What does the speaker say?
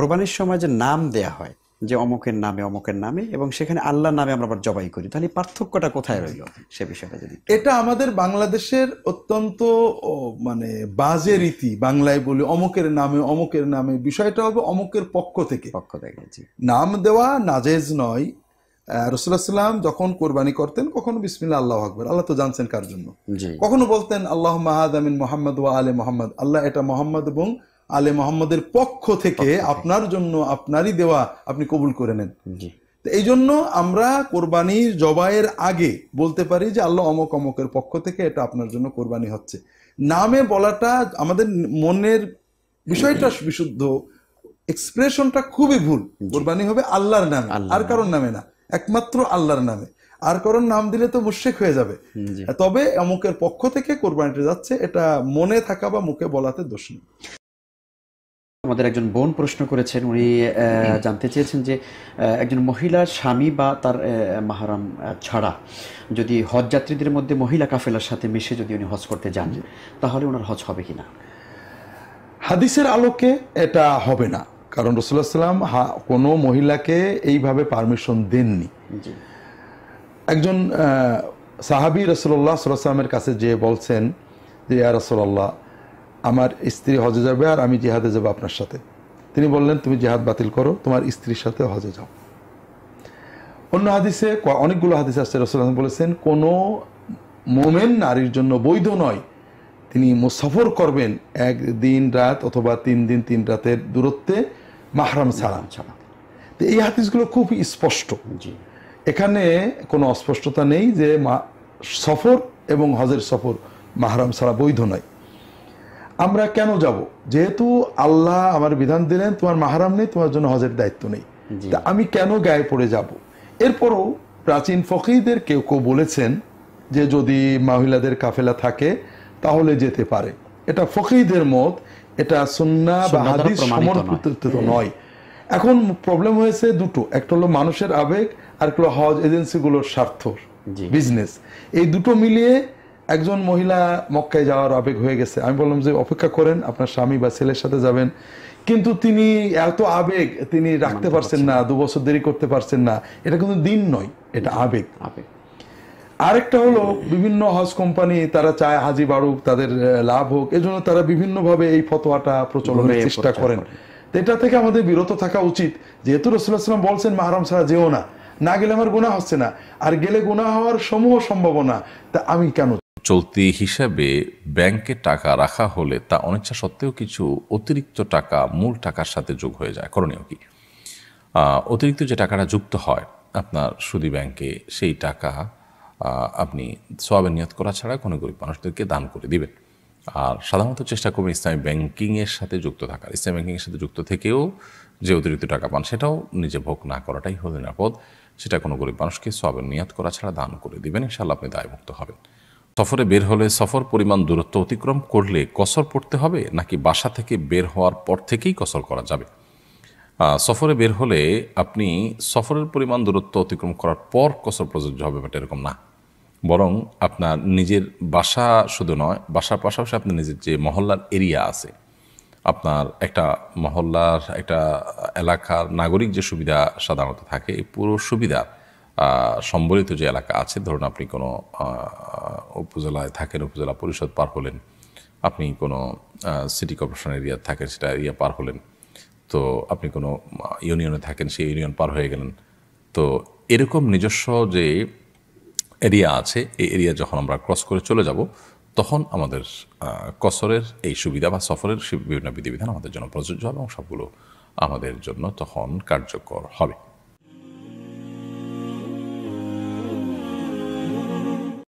কোরবানির সময় যে নাম দেয়া হয়, যে অমুকের নামে এবং সেখানে আল্লাহর নামে আমরা আবার জবাই করি, তাহলে পার্থক্যটা কোথায় রইল সে বিষয়টা যদি। এটা আমাদের বাংলাদেশের অত্যন্ত মানে বাজে রীতি, বাংলায় বলি অমুকের নামে, বিষয়টা হবে অমুকের পক্ষ থেকে নাম দেওয়া নাজেজ নয়। রাসূলুল্লাহ সাল্লাল্লাহু আলাইহি ওয়াসাল্লাম যখন কোরবানি করতেন কখনো বিসমিল্লাহ আল্লাহু আকবার, আল্লাহ তো জানছেন কার জন্য, কখনো বলতেন আল্লাহুম্মা হাযা মিন মুহাম্মদ ওয়া আলে মুহাম্মদ, আল্লাহ এটা মুহাম্মদ এবং আলে মুহাম্মদের পক্ষ থেকে আপনার জন্য, আপনারই দেওয়া, আপনি কবুল করে নেন। এই জন্য আমরা কোরবানির জবাইয়ের আগে বলতে পারি যে আল্লাহ অমুক অমুকের পক্ষ থেকে এটা আপনার জন্য কোরবানি হচ্ছে। নামে বলাটা আমাদের মনের বিষয়টা বিশুদ্ধ, এক্সপ্রেশনটা খুবই ভুল। কোরবানি হবে আল্লাহর নামে, আর কারোর নামে না, একমাত্র আল্লাহর নামে। আর কারোর নাম দিলে তো মুশরিক হয়ে যাবে। তবে অমুকের পক্ষ থেকে কোরবানিটা যাচ্ছে, এটা মনে থাকা বা মুখে বলাতে দোষ নেই। আমাদের একজন বোন প্রশ্ন করেছেন, উনি জানতে চেয়েছেন যে একজন মহিলার স্বামী বা তার মাহরাম ছাড়া যদি হজ যাত্রীদের মধ্যে মহিলা কাফেলার সাথে মিশে যদি উনি হজ করতে যান, তাহলে ওনার হজ হবে কিনা? হাদিসের আলোকে এটা হবে না, কারণ রাসূলুল্লাহ সাল্লাল্লাহু আলাইহি ওয়াসাল্লাম কোনো মহিলাকে এইভাবে পারমিশন দেননি। একজন সাহাবী রাসূলুল্লাহ সাল্লাল্লাহু আলাইহি ওয়াসাল্লামের কাছে যে বলছেন যে ইয়া রাসূলুল্লাহ, আমার স্ত্রী হজে যাবে আর আমি জিহাদে যাব আপনার সাথে। তিনি বললেন তুমি জিহাদ বাতিল করো, তোমার স্ত্রীর সাথে হজে যাও। অন্য হাদিসে, অনেকগুলো হাদিস আসছে, রাসূলুল্লাহ বলেছেন কোনো মোমেন নারীর জন্য বৈধ নয় তিনি মুসাফর করবেন 1 দিন রাত অথবা 3 দিন 3 রাতের দূরত্বে মাহরাম ছাড়া। তো এই হাদিসগুলো খুব স্পষ্ট, এখানে কোনো অস্পষ্টতা নেই যে সফর এবং হজের সফর মাহরাম ছাড়া বৈধ নয়। আমরা কেন যাব? যেহেতু আল্লাহ আমার বিধান দিলেন তোমার মাহরাম নেই, তোমার জন্য হজের দায়িত্ব নেই, তা আমি কেন গায়ে পড়ে যাব? এরপরও প্রাচীন ফকিহদের কেউ কেউ বলেছেন যে যদি মহিলাদের কাফেলা থাকে তাহলে যেতে পারে। এটা ফকিহদের মত, এটা সুন্নাহ বা হাদিস সমর্থিত নয়। এখন প্রবলেম হয়েছে দুটো, একটা হলো মানুষের আবেগ, আর একটা হলো হজ এজেন্সিগুলোর স্বার্থ, বিজনেস। এই দুটো মিলিয়ে একজন মহিলা মক্কায় যাওয়ার আবেগ হয়ে গেছে। আমি বললাম যে অপেক্ষা করেন, আপনার স্বামী বা ছেলের সাথে যাবেন, কিন্তু তিনি এত আবেগ তিনি রাখতে পারছেন না, 2 বছর দেরি করতে পারছেন না, এটা কিন্তু দিন নয়, এটা আবেগ। আরেকটা হলো বিভিন্ন হজ কোম্পানি তারা চায় হাজি বাড়ুক, তাদের লাভ হোক, এজন্য তারা বিভিন্নভাবে এই ফতোয়াটা প্রচলনের চেষ্টা করেন। এটা থেকে আমাদের বিরত থাকা উচিত। যেহেতু রাসূলুল্লাহ সাল্লাল্লাহু আলাইহি ওয়াসাল্লাম বলছেন মাহরাম ছাড়া যেও না, না গেলে আমার গুনাহ হচ্ছে না, আর গেলে গুনাহ হওয়ার সমূহ সম্ভাবনা, তা আমি কেন? চলতি হিসাবে ব্যাংকে টাকা রাখা হলে তা অনিচ্ছা সত্ত্বেও কিছু অতিরিক্ত টাকা মূল টাকার সাথে যোগ হয়ে যায়, করণীয় কি? অতিরিক্ত যে টাকাটা যুক্ত হয় আপনার সুদী ব্যাংকে, সেই টাকা আপনি সওয়াবের নিয়ত করা ছাড়া কোনো গরিব মানুষদেরকে দান করে দিবেন। আর সাধারণত চেষ্টা করবেন ইসলামী ব্যাংকিংয়ের সাথে যুক্ত থাকার। ইসলামী ব্যাংকিংয়ের সাথে যুক্ত থেকেও যে অতিরিক্ত টাকা পান সেটাও নিজে ভোগ না করাটাই হলো নিরাপদ। সেটা কোনো গরিব মানুষকে সওয়াবের নিয়ত করা ছাড়া দান করে দিবেন, ইনশাআল্লাহ আপনি দায়মুক্ত হবেন। সফরে বের হলে সফর পরিমাণ দূরত্ব অতিক্রম করলে কসর পড়তে হবে নাকি বাসা থেকে বের হওয়ার পর থেকেই কসর করা যাবে? সফরে বের হলে আপনি সফরের পরিমাণ দূরত্ব অতিক্রম করার পর কসর প্রযোজ্য হবে, বাট এরকম না। বরং আপনার নিজের বাসা শুধু নয়, বাসার পাশাপাশি আপনার নিজের যে মহল্লার এরিয়া আছে, আপনার একটা মহল্লার একটা এলাকার নাগরিক যে সুবিধা সাধারণত থাকে, এই পুরো সুবিধা সম্বলিত যে এলাকা আছে, ধরুন আপনি কোনো উপজেলায় থাকেন, উপজেলা পরিষদ পার হলেন, আপনি কোনো সিটি কর্পোরেশন এরিয়া থাকেন, সেটা এরিয়া পার হলেন, তো আপনি কোনো ইউনিয়নে থাকেন, সেই ইউনিয়ন পার হয়ে গেলেন, তো এরকম নিজস্ব যে এরিয়া আছে, এই এরিয়া যখন আমরা ক্রস করে চলে যাব, তখন আমাদের কসরের এই সুবিধা বা সফরের বিভিন্ন বিধিবিধান আমাদের জন্য প্রযোজ্য হবে এবং সবগুলো আমাদের জন্য তখন কার্যকর হবে।